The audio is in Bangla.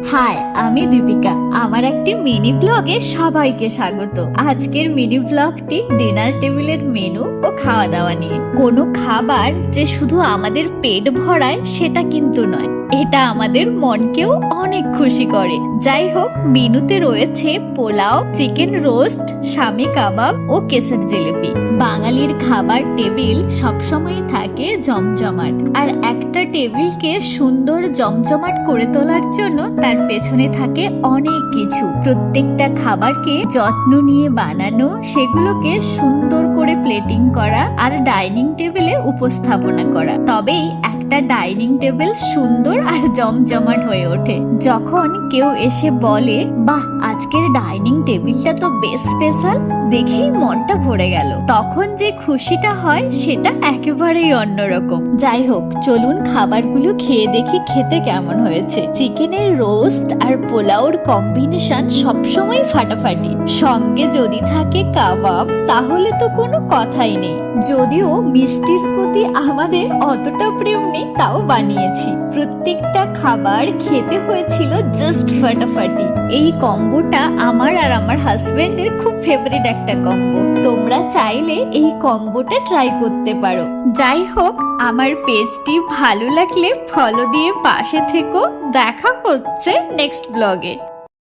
হাই, আমি দীপিকা। আমার একটি মিনি ব্লগে সবাইকে স্বাগত। আজকের মিনি ব্লগটি ডিনার টেবিলের মেনু ও খাওয়া দাওয়া নিয়ে। কোনো খাবার যে শুধু আমাদের পেট ভরায় সেটা কিন্তু নয়, এটা আমাদের মনকেও অনেক খুশি করে। যাই হোক, মেনুতে রয়েছে পোলাও, চিকেন রোস্ট, শামি কাবাব ও কেসর জিলিপি। বাঙালির খাবার টেবিল সবসময় থাকে জমজমাট, আর একটা টেবিলকে সুন্দর জমজমাট করে তোলার জন্য তার পেছনে থাকে অনেক কিছু। প্রত্যেকটা খাবারকে যত্ন নিয়ে বানানো, সেগুলোকে সুন্দর করে প্লেটিং করা আর ডাইনিং টেবিলে উপস্থাপনা করা, তবেই একটা ডাইনিং টেবিল সুন্দর আর জমজমাট হয়ে ওঠে। যখন কেউ এসে বলে, বাহ, আজকের ডাইনিং টেবিলটা তো বেশ স্পেশাল, দেখেই মনটা ভরে গেল, তখন যে খুশিটা হয় সেটা একেবারেই অন্যরকম। যাই হোক, চলুন খাবারগুলো খেয়ে দেখি খেতে কেমন হয়েছে। চিকেনের রোস্ট আর পোলাওর কম্বিনেশন সবসময় ফাটাফাটি, সঙ্গে যদি থাকে কাবাব তাহলে তো কোনো কথাই নেই। যদিও মিষ্টির প্রতি আমাদের অতটা প্রেম নেই, তাও বানিয়েছি। প্রত্যেকটা খাবার খেতে হয়েছিল জাস্ট ফাটাফাটি। এই কম্বোটা আমার আর আমার হাজবেন্ডের খুব ফেভারিট একটা কম্বো। তোমরা চাইলে এই কম্বোটা ট্রাই করতে পারো। যাই হোক, আমার পেজটি ভালো লাগলে ফলো দিয়ে পাশে থেকো। দেখা হচ্ছে নেক্সট ব্লগে।